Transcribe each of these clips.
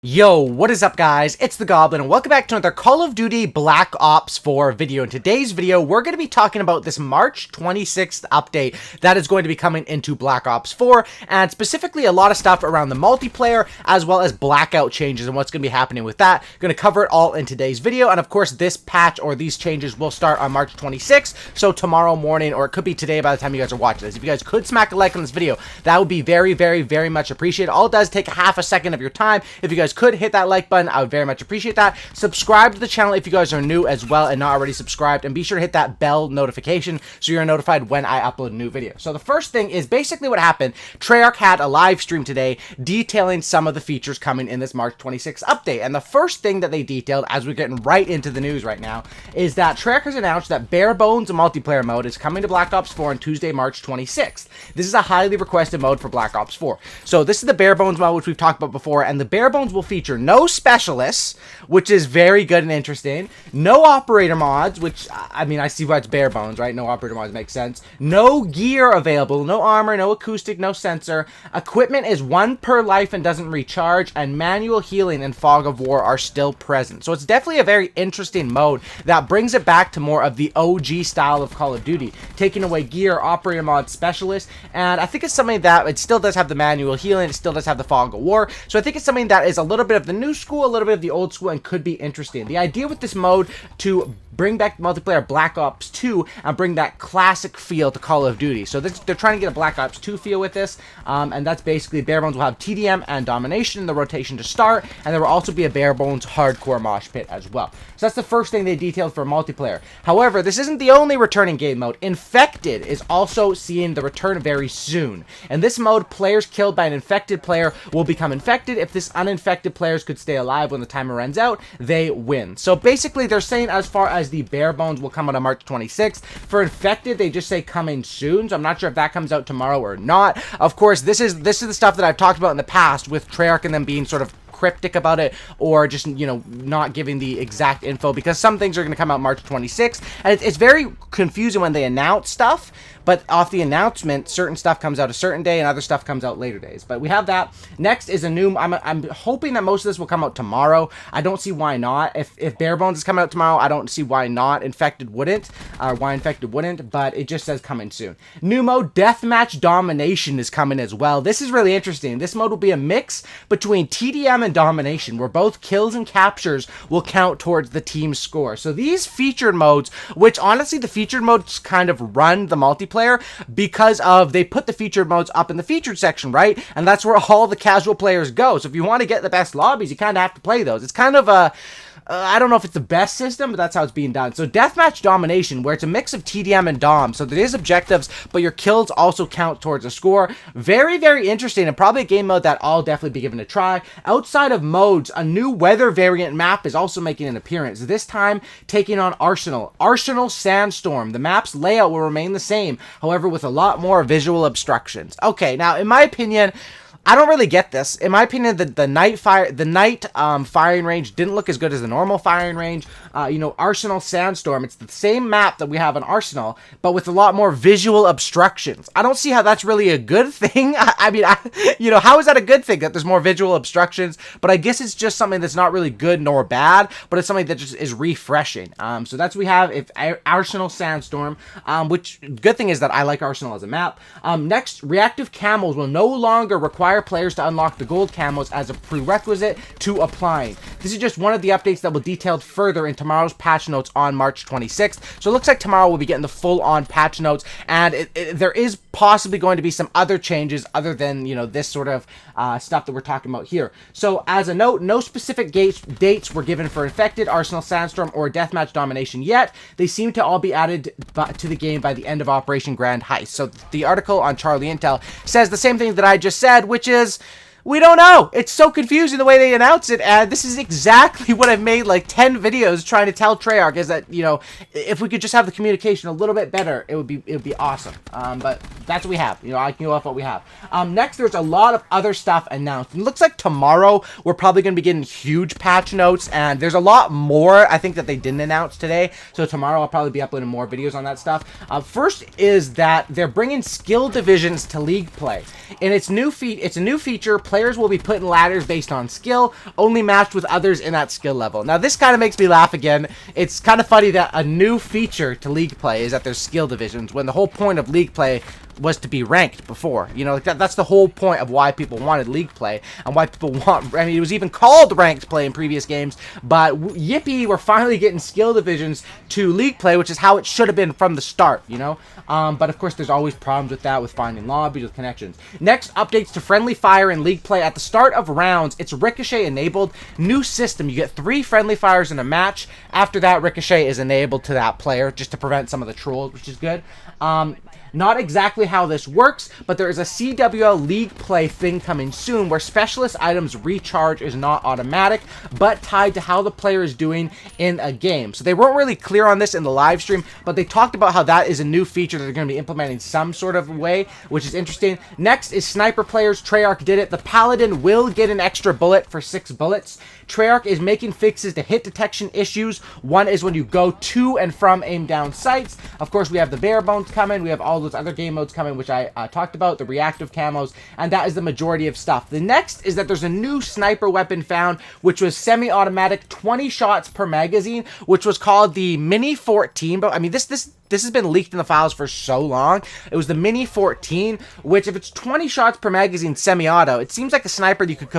Yo, what is up guys? It's the Goblin and welcome back to another Call of Duty Black Ops 4 video. In today's video, we're going to be talking about this March 26th update that is going to be coming into Black Ops 4, and specifically a lot of stuff around the multiplayer as well as blackout changes and what's going to be happening with that. Going to cover it all in today's video, and of course this patch or these changes will start on March 26th, so tomorrow morning, or it could be today by the time you guys are watching this. If you guys could smack a like on this video, that would be very much appreciated. All it does take half a second of your time. If you guys could hit that like button, I would very much appreciate that. Subscribe to the channel if you guys are new as well and not already subscribed, and be sure to hit that bell notification so you're notified when I upload a new video. So the first thing is basically what happened. Treyarch had a live stream today detailing some of the features coming in this March 26th update, and the first thing that they detailed, as we're getting right into the news right now, is that Treyarch has announced that Barebones multiplayer mode is coming to Black Ops 4 on Tuesday, March 26th. This is a highly requested mode for Black Ops 4. So this is the Barebones mode, which we've talked about before, and the Barebones will feature no specialists, which is very good and interesting. No operator mods, which, I mean, I see why it's Barebones, right? No operator mods makes sense. No gear available, no armor, no acoustic, no sensor. Equipment is 1 per life and doesn't recharge, and manual healing and Fog of War are still present. So it's definitely a very interesting mode that brings it back to more of the OG style of Call of Duty, taking away gear, operator mod, specialist, and I think it's something that it still does have the manual healing, it still does have the Fog of War, so I think it's something that is a little bit of the new school, a little bit of the old school, and could be interesting. The idea with this mode to bring back multiplayer Black Ops 2 and bring that classic feel to Call of Duty. So they're trying to get a Black Ops 2 feel with this, and that's basically Barebones will have TDM and Domination in the rotation to start, and there will also be a Barebones hardcore mosh pit as well. So that's the first thing they detailed for multiplayer. However, this isn't the only returning game mode. Infected is also seeing the return very soon. In this mode, players killed by an infected player will become infected. If this uninfected players could stay alive when the timer runs out, they win. So basically, they're saying as far as the Barebones will come out on March 26th. For Infected, they just say coming soon, so I'm not sure if that comes out tomorrow or not. Of course, this is the stuff that I've talked about in the past with Treyarch and them being sort of cryptic about it, or just, you know, not giving the exact info, because some things are going to come out March 26th, and it's very confusing when they announce stuff, but off the announcement, certain stuff comes out a certain day and other stuff comes out later days. But we have that. Next is a new, I'm hoping that most of this will come out tomorrow. I don't see why not. If Barebones is coming out tomorrow, I don't see why not. Infected wouldn't, or why Infected wouldn't, but it just says coming soon. New mode, Deathmatch Domination, is coming as well. This is really interesting. This mode will be a mix between TDM and Domination, where both kills and captures will count towards the team's score. So these featured modes, which honestly the featured modes kind of run the multiplayer, because of they put the featured modes up in the featured section, right? And that's where all the casual players go. So if you want to get the best lobbies, you kind of have to play those. It's kind of a I don't know if it's the best system, but that's how it's being done. So Deathmatch Domination, where it's a mix of TDM and Dom. So there is objectives, but your kills also count towards a score. Very interesting, and probably a game mode that I'll definitely be giving a try. Outside of modes, a new weather variant map is also making an appearance, this time taking on Arsenal. Arsenal Sandstorm. The map's layout will remain the same, however with a lot more visual obstructions. Okay, now in my opinion, I don't really get this. In my opinion, the night firing range didn't look as good as the normal firing range. You know, Arsenal Sandstorm, it's the same map that we have in Arsenal, but with a lot more visual obstructions. I don't see how that's really a good thing. I mean, you know, how is that a good thing that there's more visual obstructions? But I guess it's just something that's not really good nor bad, but it's something that just is refreshing. So that's what we have. If Arsenal Sandstorm, which good thing is that I like Arsenal as a map. Next, reactive camos will no longer require players to unlock the gold camos as a prerequisite to applying. This is just one of the updates that will be detailed further in tomorrow's patch notes on March 26th. So it looks like tomorrow we'll be getting the full-on patch notes, and there is possibly going to be some other changes other than, you know, this sort of stuff that we're talking about here. So as a note, no specific dates were given for Infected, Arsenal Sandstorm, or Deathmatch Domination yet. They seem to all be added to the game by the end of Operation Grand Heist. So the article on Charlie Intel says the same thing that I just said, which is, we don't know. It's so confusing the way they announce it, and this is exactly what I've made like 10 videos trying to tell Treyarch, is that, you know, if we could just have the communication a little bit better, it would be awesome. But that's what we have. You know, I can go off what we have. Next, there's a lot of other stuff announced. It looks like tomorrow we're probably going to be getting huge patch notes, and there's a lot more I think that they didn't announce today. So tomorrow I'll probably be uploading more videos on that stuff. First is that they're bringing skill divisions to League play. In its new it's a new feature. Players will be put in ladders based on skill, only matched with others in that skill level. Now, this kind of makes me laugh again. It's kind of funny that a new feature to League play is that there's skill divisions, when the whole point of League play was to be ranked before. You know, like that's the whole point of why people wanted League play and why people want, I mean, it was even called ranked play in previous games, but yippee, we're finally getting skill divisions to League play, which is how it should have been from the start, you know? But of course, there's always problems with that, with finding lobbies, with connections. Next, updates to friendly fire in League play. At the start of rounds, it's ricochet enabled. New system, you get 3 friendly fires in a match. After that, ricochet is enabled to that player, just to prevent some of the trolls, which is good. Not exactly how this works, but there is a CWL League play thing coming soon where specialist items recharge is not automatic, but tied to how the player is doing in a game. So they weren't really clear on this in the live stream, but they talked about how that is a new feature that they're going to be implementing some sort of way, which is interesting. Next is sniper players. Treyarch did it. The Paladin will get an extra bullet for 6 bullets. Treyarch is making fixes to hit detection issues. One is when you go to and from aim down sights. Of course, we have the BAREBONES coming. We have all those other game modes coming, which I talked about, the reactive camos, and that is the majority of stuff. The next is that there's a new sniper weapon found, which was semi-automatic, 20 shots per magazine, which was called the Mini 14. But I mean, this has been leaked in the files for so long. It was the Mini 14, which if it's 20 shots per magazine semi-auto, it seems like a sniper you could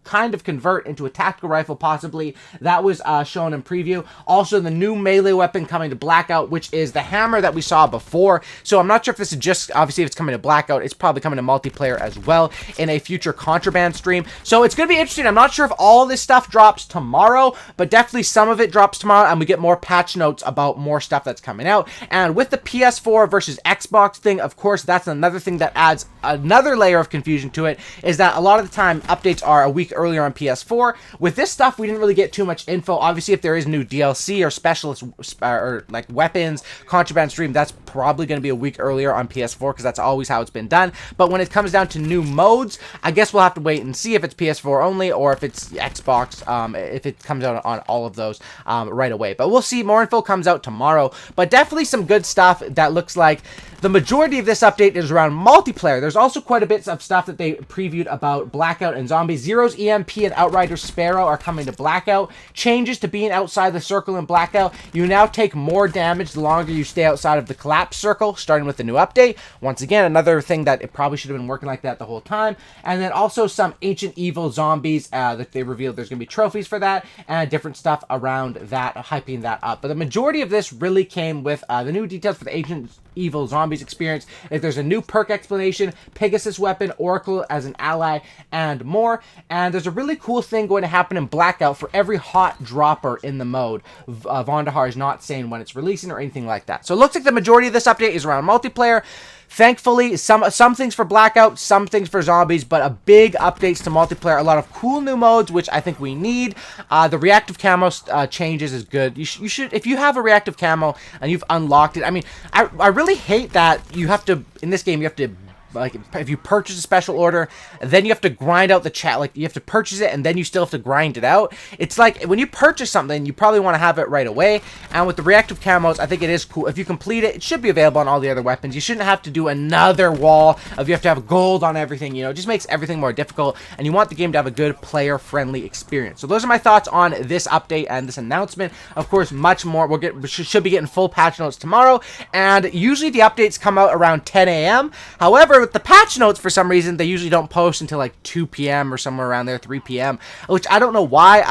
kind of convert into a tactical rifle, possibly. That was shown in preview. Also, the new melee weapon coming to Blackout, which is the hammer that we saw before. So I'm not sure if this is just, obviously, if it's coming to Blackout, it's probably coming to multiplayer as well in a future Contraband stream. So it's going to be interesting. I'm not sure if all this stuff drops tomorrow, but definitely some of it drops tomorrow, and we get more patch notes about more stuff that's coming out. And with the PS4 versus Xbox thing, of course, that's another thing that adds another layer of confusion to it, is that a lot of the time updates are a week earlier on PS4. With this stuff, we didn't really get too much info. Obviously, if there is new DLC or specialist or like weapons, Contraband stream, that's probably going to be a week earlier on PS4 because that's always how it's been done. But when it comes down to new modes, I guess we'll have to wait and see if it's PS4 only or if it's Xbox, if it comes out on all of those right away. But we'll see. More info comes out tomorrow. But definitely some good stuff that looks like the majority of this update is around multiplayer. There's also quite a bit of stuff that they previewed about Blackout and Zombies. Zero's EMP and Outrider Sparrow are coming to Blackout. Changes to being outside the circle in Blackout. You now take more damage the longer you stay outside of the collapse circle, starting with the new update. Once again, another thing that it probably should have been working like that the whole time. And then also some Ancient Evil Zombies that they revealed there's going to be trophies for that and different stuff around that, hyping that up. But the majority of this really came with the new details for the Ancient Evil Zombies experience. If there's a new perk explanation, Pegasus weapon, Oracle as an ally, and more. And there's a really cool thing going to happen in Blackout for every hot dropper in the mode. Vondahar is not saying when it's releasing or anything like that. So it looks like the majority of this update is around multiplayer. Thankfully, some things for Blackout, some things for Zombies, but a big updates to multiplayer. A lot of cool new modes, which I think we need. The reactive camo changes is good. You should, if you have a reactive camo and you've unlocked it. I mean, I really hate that you have to, in this game, you have to, like, if you purchase a special order, then you have to grind out the chat. Like, you have to purchase it, and then you still have to grind it out. It's like, when you purchase something, you probably want to have it right away. And with the reactive camos, I think it is cool. If you complete it, it should be available on all the other weapons. You shouldn't have to do another wall of you have to have gold on everything, you know. It just makes everything more difficult, and you want the game to have a good player-friendly experience. So those are my thoughts on this update and this announcement. Of course, much more. We should be getting full patch notes tomorrow, and usually the updates come out around 10 a.m. However, with the patch notes, for some reason, they usually don't post until like 2 p.m. or somewhere around there, 3 p.m., which I don't know why.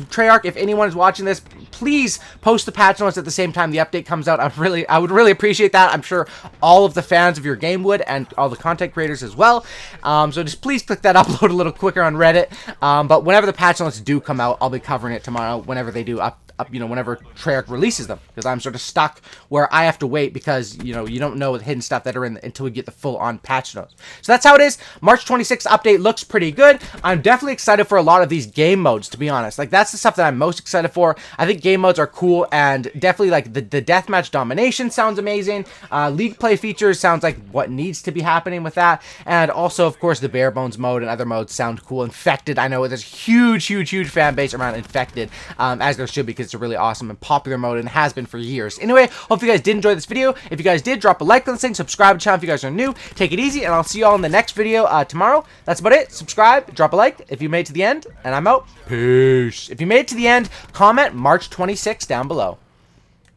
Treyarch, if anyone is watching this, please post the patch notes at the same time the update comes out. I would really appreciate that. I'm sure all of the fans of your game would, and all the content creators as well. So just please click that upload a little quicker on Reddit. But whenever the patch notes do come out, I'll be covering it tomorrow whenever they do whenever Treyarch releases them, because I'm sort of stuck where I have to wait because, you know, you don't know the hidden stuff that are in until we get the full-on patch notes. So that's how it is. March 26th update looks pretty good. I'm definitely excited for a lot of these game modes, to be honest. Like, that's the stuff that I'm most excited for. I think game modes are cool, and definitely, like, the Deathmatch Domination sounds amazing. League play features sounds like what needs to be happening with that. And also, of course, the BareBones mode and other modes sound cool. Infected, I know there's huge fan base around Infected, as there should be, because it's a really awesome and popular mode and has been for years. Anyway, hope you guys did enjoy this video. If you guys did, drop a like on this thing, subscribe to the channel if you guys are new. Take it easy, and I'll see you all in the next video tomorrow. That's about it. Subscribe, drop a like if you made it to the end, and I'm out. Peace. If you made it to the end, comment March 26 down below.